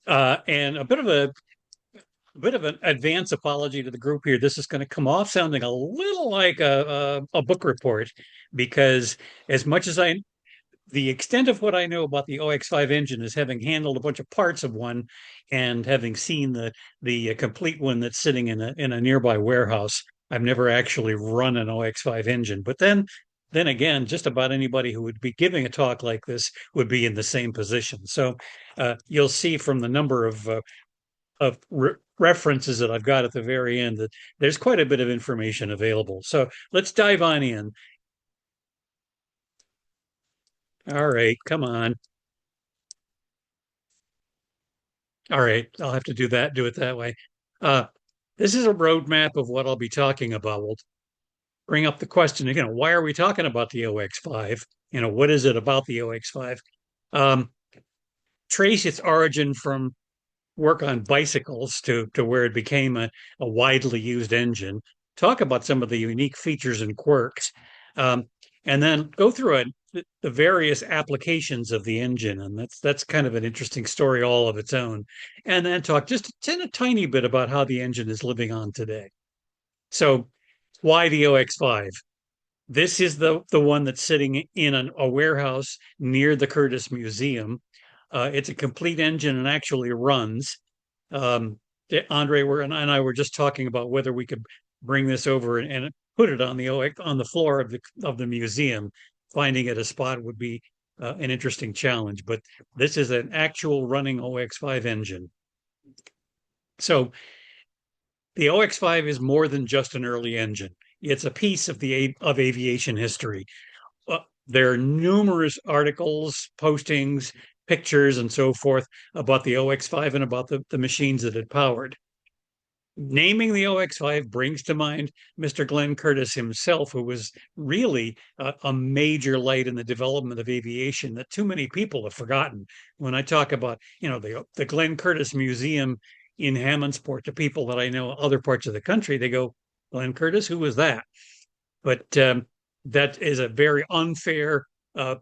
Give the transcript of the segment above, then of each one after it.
And a bit of an advance apology to the group here. This is going to come off sounding a little like a book report because as much as the extent of what I know about the OX5 engine is having handled a bunch of parts of one and having seen the complete one that's sitting in a nearby warehouse. I've never actually run an OX5 engine, but then again, just about anybody who would be giving a talk like this would be in the same position. So you'll see from the number of references that I've got at the very end that there's quite a bit of information available. So let's dive on in. All right, come on. All right, I'll have to do it that way. Uh, this is a roadmap of what I'll be talking about. We'll bring up the question again, why are we talking about the OX5? What is it about the OX5? Um, Trace its origin from work on bicycles to where it became a widely used engine. Talk about some of the unique features and quirks, um, and then go through the various applications of the engine, and that's kind of an interesting story all of its own. And then talk just a tiny bit about how the engine is living on today. So, why the OX5? This is the one that's sitting in a warehouse near the Curtis Museum. It's a complete engine and actually runs. Um, Andre and I were just talking about whether we could bring this over and put it on the floor of the museum. Finding it a spot would be an interesting challenge, but this is an actual running OX5 engine. So the OX5 is more than just an early engine. It's a piece of aviation history. There are numerous articles, postings, pictures, and so forth about the OX5 and about the machines that it powered. Naming the OX5 brings to mind Mr. Glenn Curtis himself, who was really a major light in the development of aviation that too many people have forgotten. When I talk about, the Glenn Curtis Museum in Hammondsport, to people that I know other parts of the country, they go, Glenn Curtis, who was that? But that is a very unfair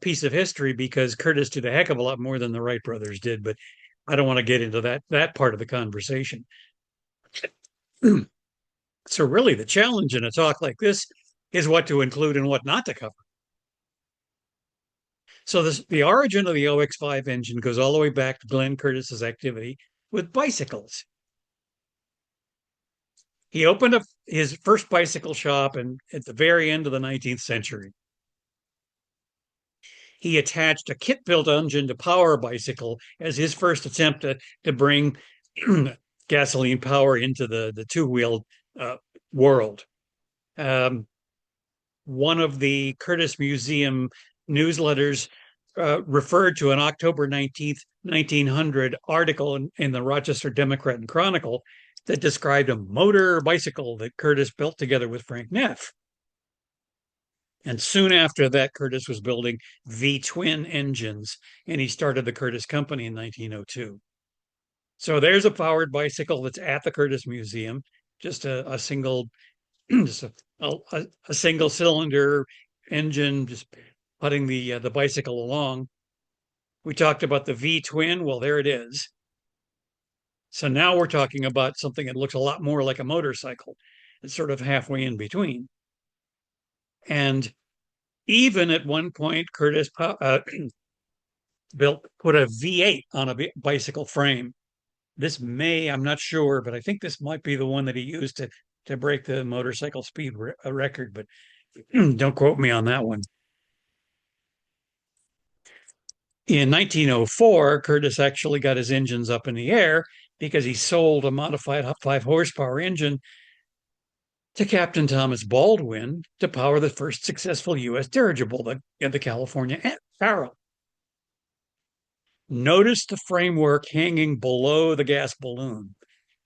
piece of history because Curtis did a heck of a lot more than the Wright brothers did. But I don't want to get into that part of the conversation. So really, the challenge in a talk like this is what to include and what not to cover. So the origin of the OX5 engine goes all the way back to Glenn Curtis's activity with bicycles. He opened up his first bicycle shop at the very end of the 19th century. He attached a kit-built engine to power a bicycle as his first attempt to bring gasoline power into the two-wheeled world. Um, One of the Curtis Museum newsletters referred to an October 19th, 1900 article in the Rochester Democrat and Chronicle that described a motor bicycle that Curtis built together with Frank Neff. And soon after that, Curtis was building V-twin engines, and he started the Curtis Company in 1902. So there's a powered bicycle that's at the Curtis Museum, just a single, just a single cylinder engine, just putting the bicycle along. We talked about the V-twin. Well, there it is. So now we're talking about something that looks a lot more like a motorcycle. It's sort of halfway in between. And even at one point, Curtis put a V8 on a bicycle frame. I'm not sure, but I think this might be the one that he used to break the motorcycle speed record, but don't quote me on that one. In 1904, Curtis actually got his engines up in the air because he sold a modified 5 horsepower engine to Captain Thomas Baldwin to power the first successful U.S. dirigible, the California Arrow. Notice the framework hanging below the gas balloon.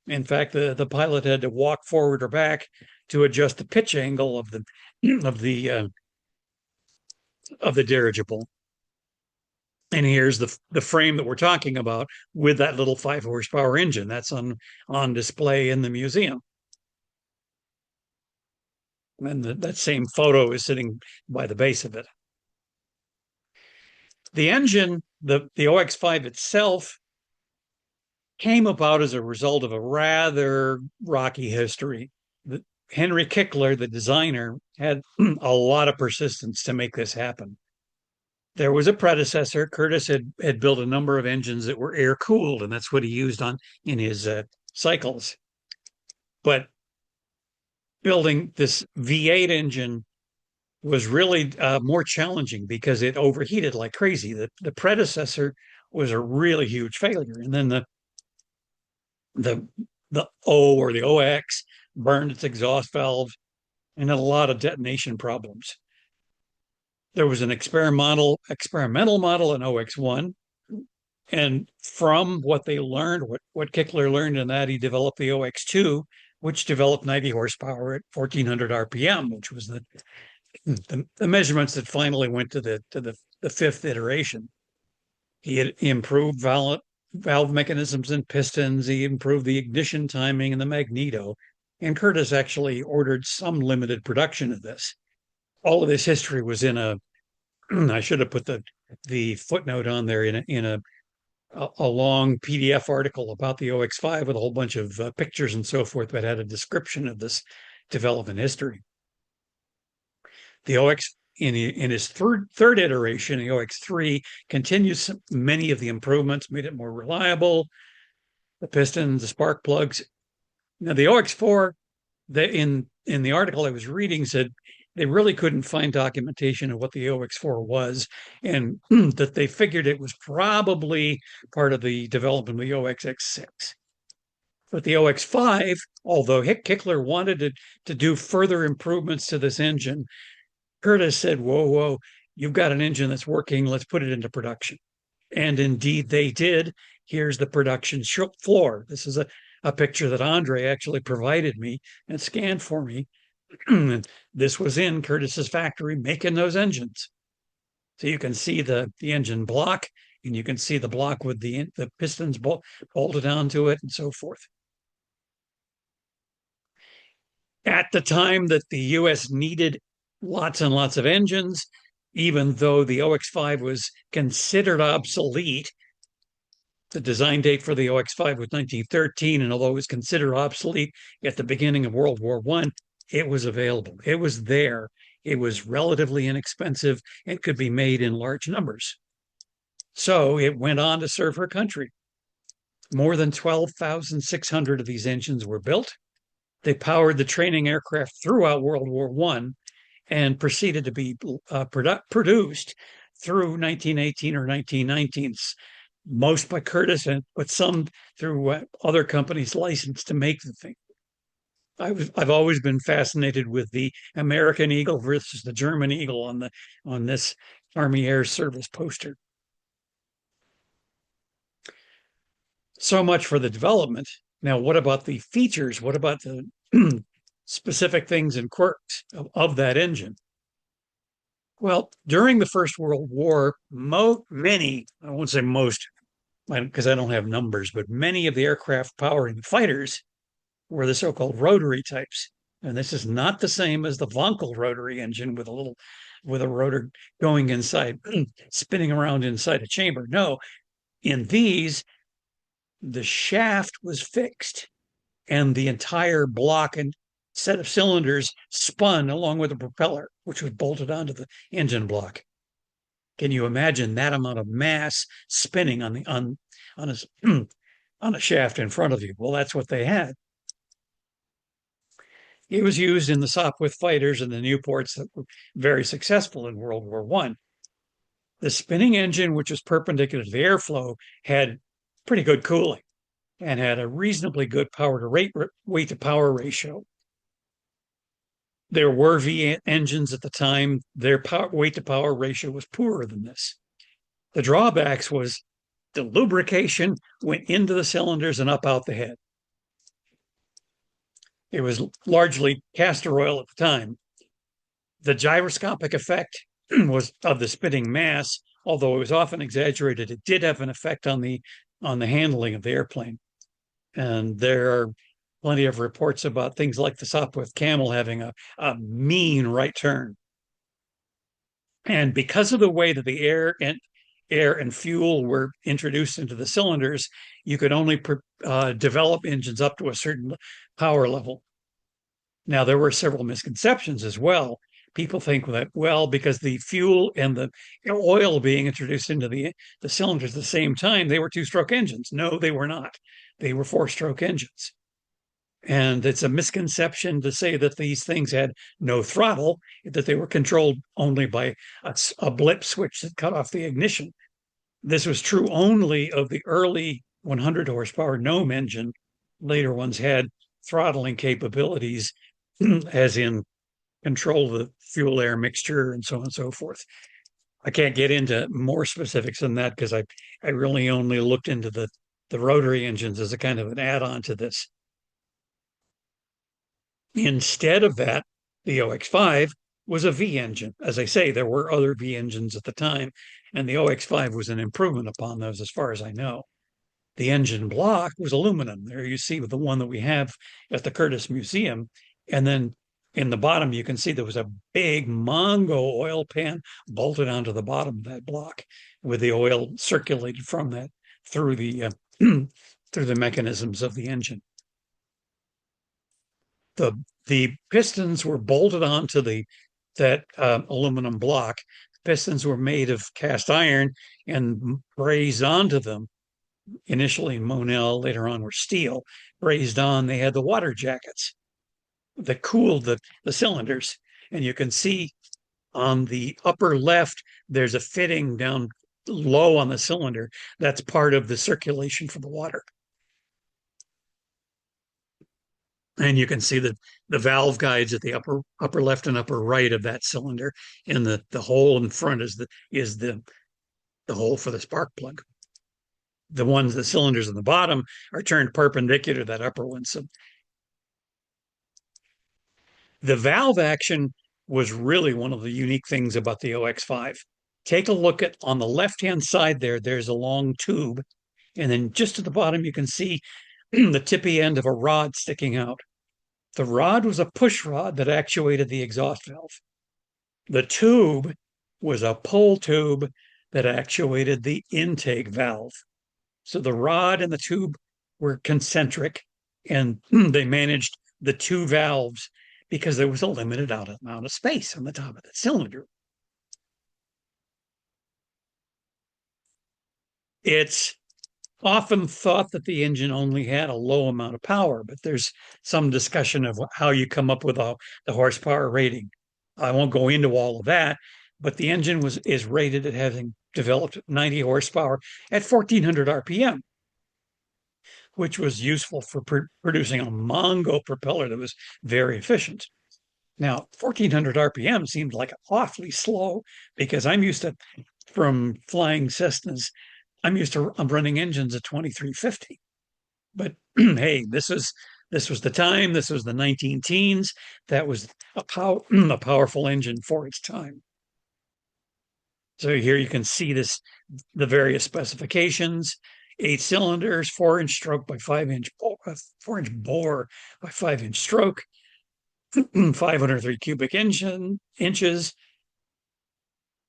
In fact, the pilot had to walk forward or back to adjust the pitch angle of the of the dirigible. And here's the frame that we're talking about with that little 5 horsepower engine that's on display in the museum. And that same photo is sitting by the base of it. The engine, the OX5 itself, came about as a result of a rather rocky history. Henry Kickler, the designer, had a lot of persistence to make this happen. There was a predecessor. Curtiss had built a number of engines that were air cooled, and that's what he used on in his cycles. But building this V8 engine was really more challenging because it overheated like crazy. The predecessor was a really huge failure, and then the the O or the OX burned its exhaust valve and had a lot of detonation problems. There was an experimental model in OX1, and from what they learned, what Kickler learned in that, he developed the OX2, which developed 90 horsepower at 1400 RPM, which was the measurements that finally went to the fifth iteration. He had improved valve mechanisms and pistons. He improved the ignition timing and the magneto. And Curtiss actually ordered some limited production of this. All of this history was in a, I should have put the footnote on there in a long PDF article about the OX5 with a whole bunch of pictures and so forth that had a description of this development history. The OX in his third iteration, the OX3 continues many of the improvements, made it more reliable, the pistons, the spark plugs. Now the OX4, in the article I was reading, said they really couldn't find documentation of what the OX4 was, and that they figured it was probably part of the development of the OXX6. But the OX5, although Kickler wanted to do further improvements to this engine, Curtiss said, whoa, you've got an engine that's working. Let's put it into production. And indeed they did. Here's the production floor. This is a picture that Andre actually provided me and scanned for me. This was in Curtiss's factory making those engines. So you can see the engine block, and you can see the block with the pistons bolted onto it and so forth. At the time that the US needed lots and lots of engines, even though the OX5 was considered obsolete. The design date for the OX5 was 1913, and although it was considered obsolete at the beginning of World War I, it was available. It was there. It was relatively inexpensive and could be made in large numbers. So it went on to serve her country. More than 12,600 of these engines were built. They powered the training aircraft throughout World War I and proceeded to be produced through 1918 or 1919, most by Curtiss, but some through other companies licensed to make the thing. I've always been fascinated with the American Eagle versus the German Eagle on this Army Air Service poster. So much for the development. Now, what about the features? What about the specific things and quirks of that engine? Well, during the First World War, many, I won't say most, because I don't have numbers, but many of the aircraft powering the fighters were the so-called rotary types. And this is not the same as the Vonkel rotary engine with a rotor going inside, spinning around inside a chamber. No, in these, the shaft was fixed and the entire block and set of cylinders spun along with the propeller, which was bolted onto the engine block. Can you imagine that amount of mass spinning on a shaft in front of you? Well, that's what they had. It was used in the Sopwith fighters and the Nieuports that were very successful in World War I. The spinning engine, which was perpendicular to the airflow, had pretty good cooling and had a reasonably good weight to power ratio. There were V engines at the time. Their weight to power ratio was poorer than this. The drawbacks was the lubrication went into the cylinders and up out the head. It was largely castor oil at the time. The gyroscopic effect was of the spinning mass, although it was often exaggerated. It did have an effect on the handling of the airplane. And there are plenty of reports about things like the Sopwith Camel having a mean right turn. And because of the way that the air and fuel were introduced into the cylinders, you could only develop engines up to a certain power level. Now, there were several misconceptions as well. People think that, well, because the fuel and the oil being introduced into the cylinders at the same time, they were two-stroke engines. No, they were not. They were four-stroke engines. And it's a misconception to say that these things had no throttle, that they were controlled only by a blip switch that cut off the ignition. This was true only of the early 100 horsepower Gnome engine. Later ones had throttling capabilities, as in control the fuel air mixture and so on and so forth. I can't get into more specifics than that because I really only looked into the rotary engines as a kind of an add-on to this. Instead of that, the OX5 was a V engine. As I say, there were other V engines at the time, and the OX5 was an improvement upon those as far as I know. The engine block was aluminum. There you see the one that we have at the Curtis Museum. And then in the bottom, you can see there was a big Mongo oil pan bolted onto the bottom of that block with the oil circulated from that through the through the mechanisms of the engine. The pistons were bolted onto that aluminum block. Pistons were made of cast iron and brazed onto them. Initially Monel, later on were steel, brazed on. They had the water jackets that cooled the cylinders. And you can see on the upper left, there's a fitting down low on the cylinder. That's part of the circulation for the water. And you can see the valve guides at the upper left and upper right of that cylinder. And the hole in front is the hole for the spark plug. The cylinders in the bottom are turned perpendicular to that upper one. So the valve action was really one of the unique things about the OX5. Take a look at on the left-hand side there's a long tube. And then just at the bottom, you can see the tippy end of a rod sticking out. The rod was a push rod that actuated the exhaust valve. The tube was a pull tube that actuated the intake valve. So the rod and the tube were concentric, and they managed the two valves because there was a limited amount of space on the top of the cylinder. It's often thought that the engine only had a low amount of power, but there's some discussion of how you come up with the horsepower rating. I won't go into all of that, but the engine is rated at having developed 90 horsepower at 1400 RPM, which was useful for producing a Mongo propeller that was very efficient. Now, 1400 RPM seemed like awfully slow because from flying Cessnas, I'm running engines at 2350. But hey, this was the time. This was the 19 teens. That was a powerful engine for its time. So here you can see the various specifications: 8 cylinders, 4-inch stroke by 5-inch 4-inch bore by 5-inch stroke, 503 cubic inches,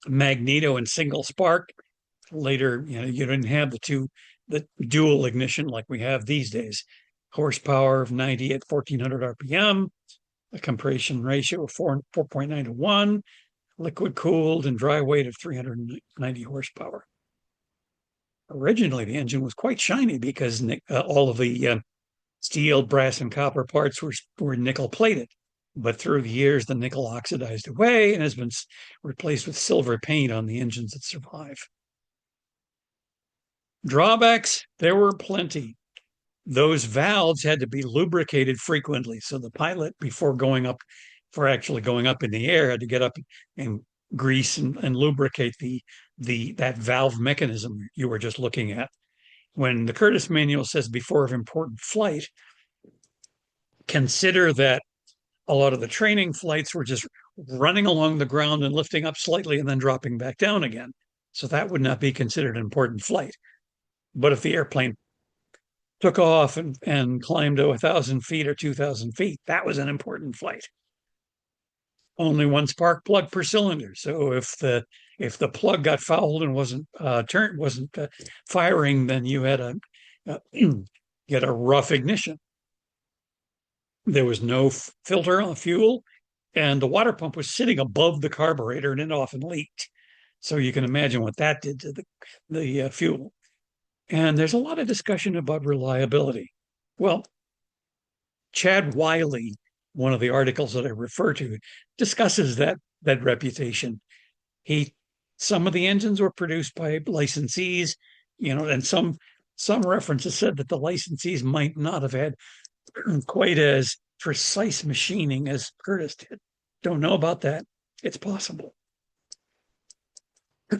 magneto and single spark. Later, you didn't have the dual ignition like we have these days. Horsepower of 90 at 1400 RPM, a compression ratio of 4.9 to 1, liquid cooled and dry weight of 390 horsepower. Originally, the engine was quite shiny because all of the steel, brass, and copper parts were nickel plated. But through the years, the nickel oxidized away and has been replaced with silver paint on the engines that survive. Drawbacks, there were plenty. Those valves had to be lubricated frequently. So the pilot, before actually going up in the air, had to get up and grease and lubricate that valve mechanism you were just looking at. When the Curtis manual says before of important flight, consider that a lot of the training flights were just running along the ground and lifting up slightly and then dropping back down again. So that would not be considered an important flight. But if the airplane took off and climbed to 1,000 feet or 2,000 feet, that was an important flight. only one spark plug per cylinder. So if the plug got fouled and wasn't firing, then you had a get a rough ignition. There was no filter on the fuel, and the water pump was sitting above the carburetor, and it often leaked. So you can imagine what that did to the fuel. And there's a lot of discussion about reliability. Well, Chad Wiley, one of the articles that I refer to, discusses that reputation. He Some of the engines were produced by licensees, and some references said that the licensees might not have had quite as precise machining as Curtis did. Don't know about that. It's possible.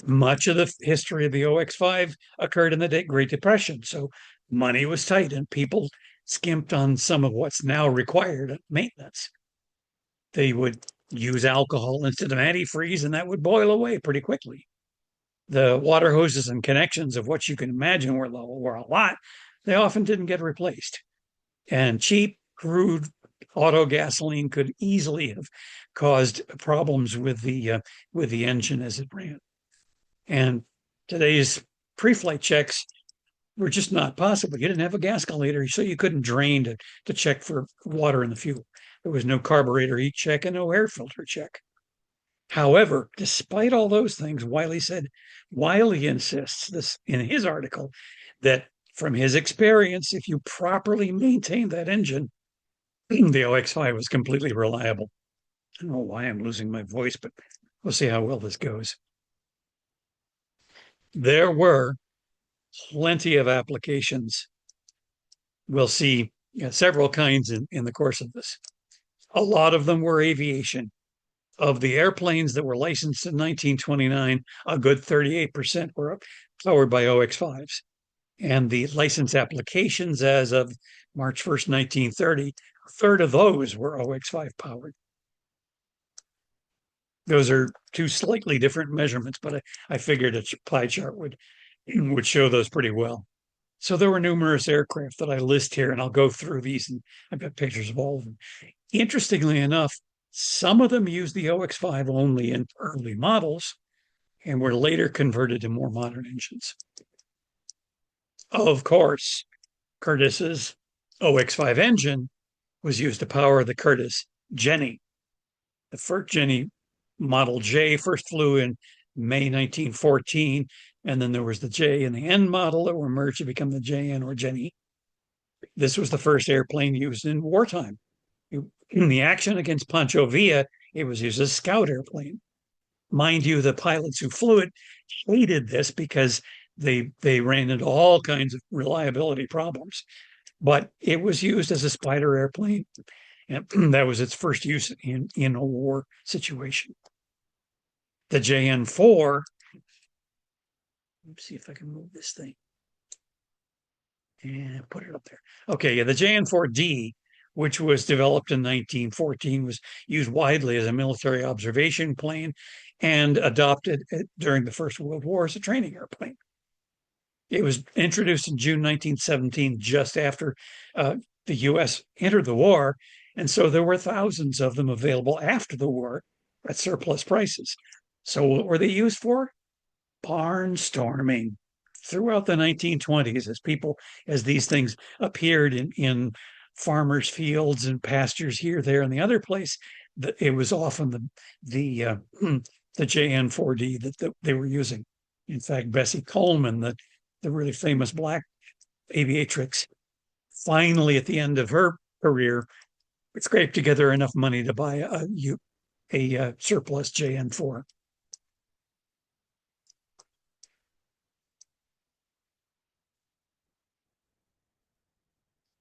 Much of the history of the OX5 occurred in the Great Depression, so money was tight and people skimped on some of what's now required maintenance. They would use alcohol instead of antifreeze, and that would boil away pretty quickly. The water hoses and connections of what you can imagine were a lot. They often didn't get replaced. And cheap, crude auto gasoline could easily have caused problems with the engine as it ran. And today's pre-flight checks were just not possible. You didn't have a gascolator, so you couldn't drain to check for water in the fuel. There was no carburetor heat check and no air filter check. However, despite all those things, Wiley insists this in his article that from his experience, if you properly maintain that engine, the OX5 was completely reliable. I don't know why I'm losing my voice, but we'll see how well this goes. There were plenty of applications. We'll see several kinds in the course of this. A lot of them were aviation. Of the airplanes that were licensed in 1929, a good 38% were powered by OX5s. And the license applications as of March 1st, 1930, a third of those were OX5 powered. Those are two slightly different measurements, but I figured a pie chart would show those pretty well. So there were numerous aircraft that I list here, and I'll go through these, and I've got pictures of all of them. Interestingly enough, some of them used the OX5 only in early models and were later converted to more modern engines. Of course, Curtis's OX5 engine was used to power the Curtiss Jenny. The first Jenny, Model J, first flew in May 1914, and then there was the J and the N model that were merged to become the JN or Jenny. This was the first airplane used in wartime. In the action against Pancho Villa, it was used as a scout airplane. Mind you, the pilots who flew it hated this because they ran into all kinds of reliability problems. But it was used as a spider airplane, and that was its first use in a war situation. The JN4, let's see if I can move this thing and put it up there. Okay, yeah, the JN4D, which was developed in 1914, was used widely as a military observation plane and adopted during the First World War as a training airplane. It was introduced in June 1917, just after the U.S. entered the war. And so there were thousands of them available after the war at surplus prices. So what were they used for? Barnstorming. Throughout the 1920s, as these things appeared in farmers' fields and pastures here, there, and the other place, it was often the JN4D that they were using. In fact, Bessie Coleman, the really famous black aviatrix, finally at the end of her career, scraped together enough money to buy a surplus JN4.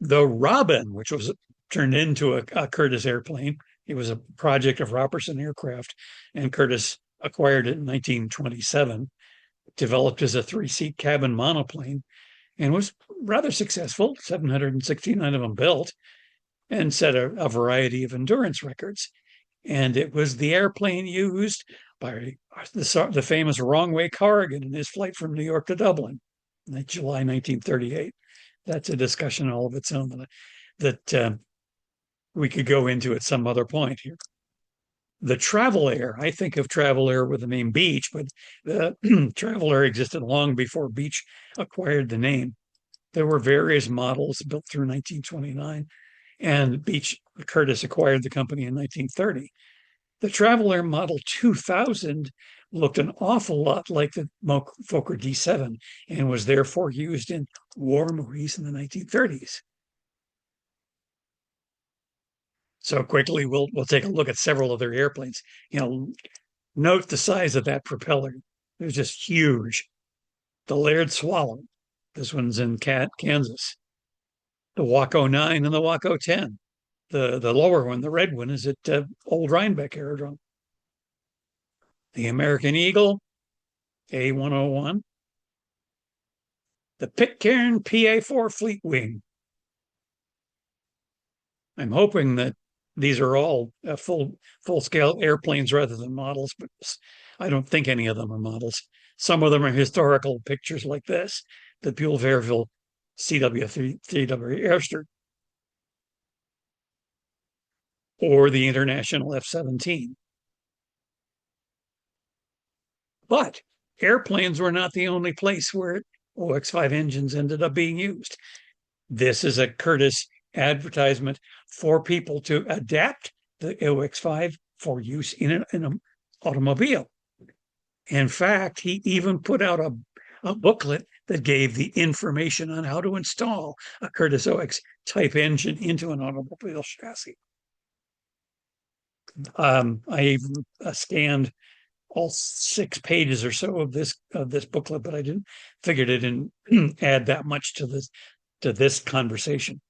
The Robin, which was turned into a Curtiss airplane, it was a project of Robertson Aircraft, and Curtiss acquired it in 1927, developed as a three-seat cabin monoplane, and was rather successful, 769 of them built, and set a variety of endurance records. And it was the airplane used by the famous Wrong Way Corrigan in his flight from New York to Dublin in July 1938. That's a discussion all of its own that we could go into at some other point here. The Travel Air, I think of Travel Air with the name Beach, but the Travel Air existed long before Beach acquired the name. There were various models built through 1929, and Beach Curtis acquired the company in 1930. The Travel Air Model 2000 looked an awful lot like the Fokker D7 and was therefore used in war movies in the 1930s. So quickly, we'll take a look at several other airplanes. You know, note the size of that propeller. It was just huge. The Laird Swallow. This one's in Kansas. The Waco 9 and the Waco 10. The lower one, the red one, is at Old Rhinebeck Aerodrome. The American Eagle, A101. The Pitcairn PA4 Fleet Wing. I'm hoping that these are all full scale airplanes rather than models, but I don't think any of them are models. Some of them are historical pictures like this, the Buell-Verville CW3W Airster, or the International F-17. But airplanes were not the only place where OX5 engines ended up being used. This is a Curtis advertisement for people to adapt the OX5 for use in an automobile. In fact, he even put out a booklet that gave the information on how to install a Curtis OX type engine into an automobile chassis. I even scanned all 6 pages or so of this booklet, but I figured it didn't add that much to this conversation.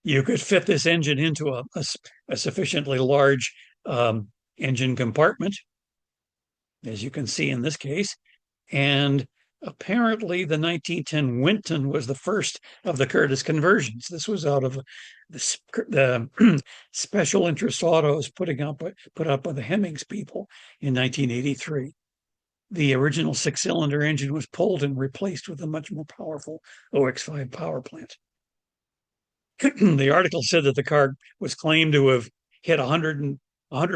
You could fit this engine into a sufficiently large engine compartment, as you can see in this case. And apparently the 1910 Winton was the first of the Curtis conversions. This was out of the special interest autos put up by the Hemmings people in 1983. The original 6-cylinder engine was pulled and replaced with a much more powerful OX5 power plant. The article said that the car was claimed to have hit 100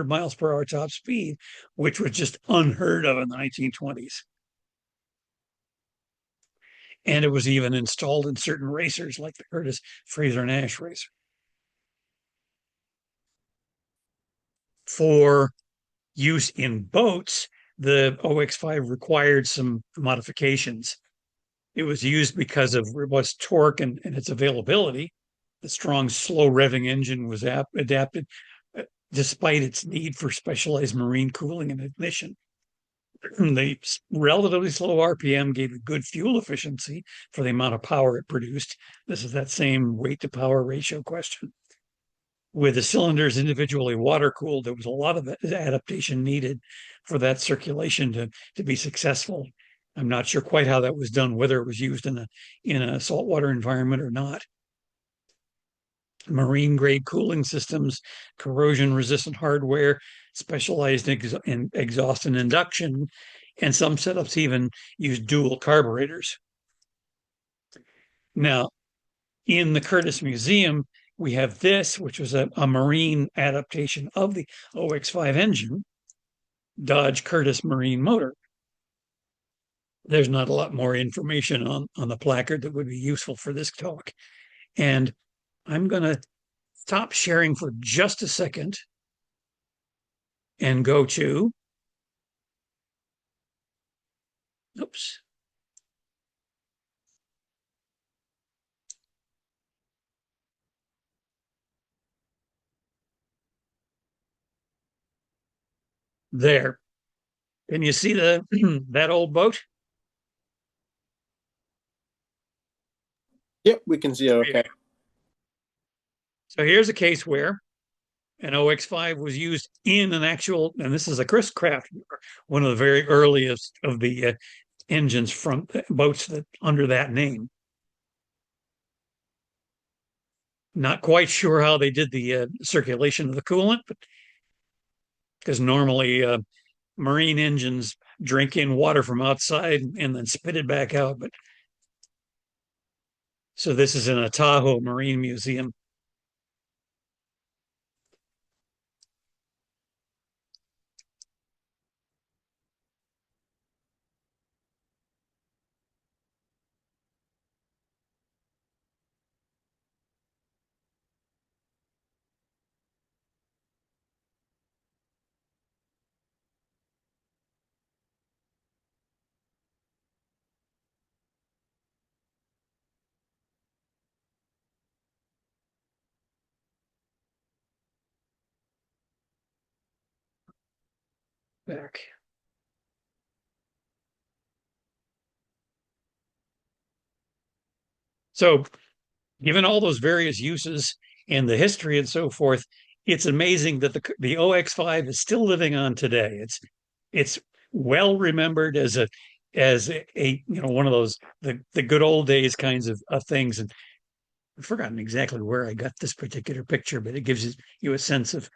miles per hour top speed, which was just unheard of in the 1920s. And it was even installed in certain racers like the Curtis Fraser Nash racer. For use in boats, the OX5 required some modifications. It was used because of robust torque and its availability. The strong, slow revving engine was adapted despite its need for specialized marine cooling and ignition. The relatively slow RPM gave it good fuel efficiency for the amount of power it produced. This is that same weight to power ratio question. With the cylinders individually water cooled, there was a lot of adaptation needed for that circulation to be successful. I'm not sure quite how that was done, whether it was used in a saltwater environment or not. Marine grade cooling systems, corrosion resistant hardware, specialized in exhaust and induction, and some setups even use dual carburetors. Now, in the Curtis Museum, we have this, which was a marine adaptation of the OX5 engine, Dodge Curtis marine motor. There's not a lot more information on the placard that would be useful for this talk. And I'm going to stop sharing for just a second and go to, oops. There. Can you see that old boat? Yep, we can see it okay. So here's a case where an OX5 was used in an actual, and this is a Chris Craft, one of the very earliest of the engines from boats that under that name. Not quite sure how they did the circulation of the coolant, but because normally marine engines drink in water from outside and then spit it back out. But so this is in a Tahoe Marine Museum. back. So, given all those various uses and the history and so forth, it's amazing that the OX5 is still living on today. It's well remembered as one of those the good old days kinds of things. And I've forgotten exactly where I got this particular picture, but it gives you a sense of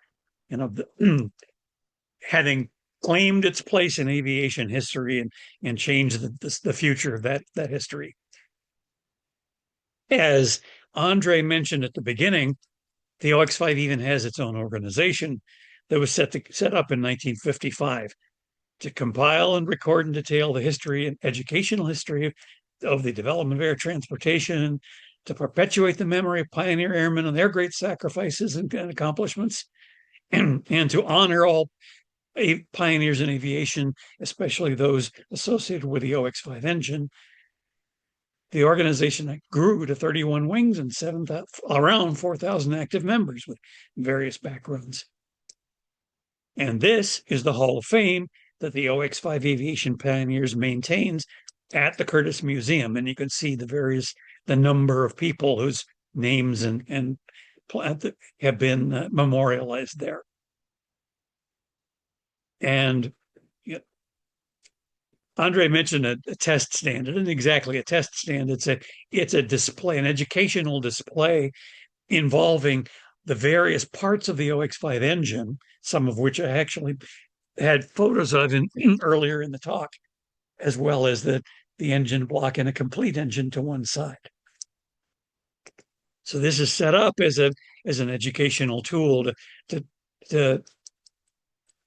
having claimed its place in aviation history and changed the future of that history. As Andre mentioned at the beginning, the OX5 even has its own organization that was set up in 1955 to compile and record in detail the history and educational history of the development of air transportation, to perpetuate the memory of pioneer airmen and their great sacrifices and accomplishments, and to honor all pioneers in aviation, especially those associated with the OX5 engine. The organization grew to 31 wings and around 4,000 active members with various backgrounds. And this is the Hall of Fame that the OX5 Aviation Pioneers maintains at the Curtis Museum. And you can see the number of people whose names and have been memorialized there. And Andre mentioned a test stand. It isn't exactly a test stand. It's a display, an educational display involving the various parts of the OX5 engine, some of which I actually had photos of earlier in the talk, as well as the engine block and a complete engine to one side. So this is set up as an educational tool to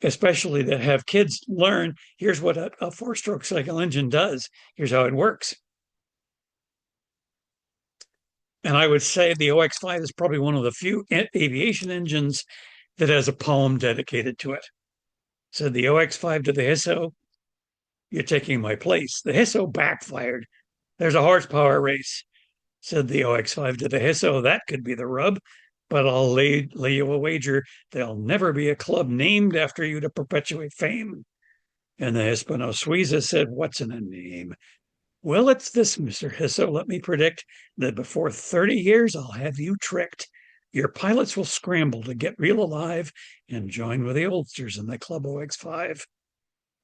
especially to have kids learn, here's what a four-stroke cycle engine does. Here's how it works. And I would say the OX5 is probably one of the few aviation engines that has a poem dedicated to it. So the OX5 to the Hisso, you're taking my place. The Hisso backfired. There's a horsepower race. Said the OX5 to the Hisso, that could be the rub. But I'll lay you a wager there'll never be a club named after you to perpetuate fame. And the Hispano Suiza said, what's in a name? Well, it's this, Mr. Hisso. Let me predict that before 30 years, I'll have you tricked. Your pilots will scramble to get real alive and join with the oldsters in the Club OX5.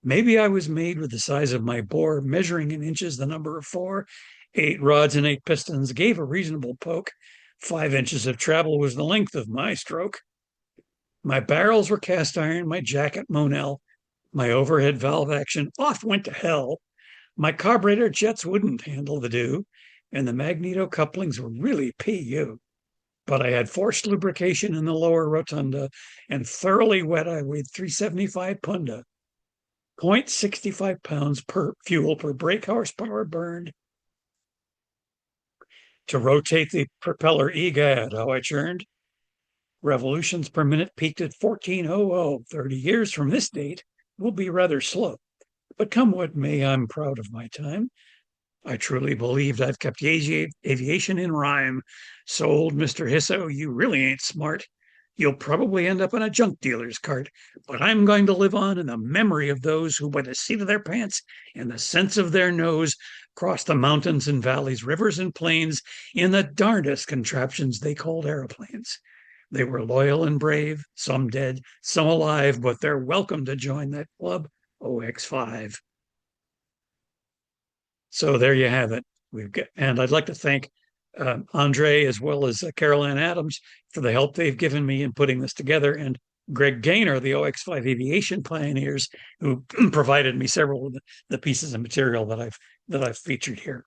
Maybe I was made with the size of my bore, measuring in inches the number of 4. 8 rods and 8 pistons gave a reasonable poke. 5 inches of travel was the length of my stroke. My barrels were cast iron, my jacket Monel, my overhead valve action off went to hell. My carburetor jets wouldn't handle the dew, and the magneto couplings were really PU. But I had forced lubrication in the lower rotunda, and thoroughly wet I weighed 375 punda. 0.65 pounds per fuel per brake horsepower burned. To rotate the propeller egad, how I churned. Revolutions per minute peaked at 1400. 30 years from this date will be rather slow. But come what may, I'm proud of my time. I truly believed I've kept aviation in rhyme. So, old Mr. Hisso, you really ain't smart. You'll probably end up in a junk dealer's cart, but I'm going to live on in the memory of those who, by the seat of their pants and the sense of their nose, crossed the mountains and valleys, rivers and plains in the darndest contraptions they called airplanes. They were loyal and brave, some dead, some alive, but they're welcome to join that club, OX5. So there you have it. And I'd like to thank Andre as well as Caroline Adams for the help they've given me in putting this together, and Greg Gaynor, the OX5 Aviation Pioneers, who provided me several of the pieces of material that I've featured here.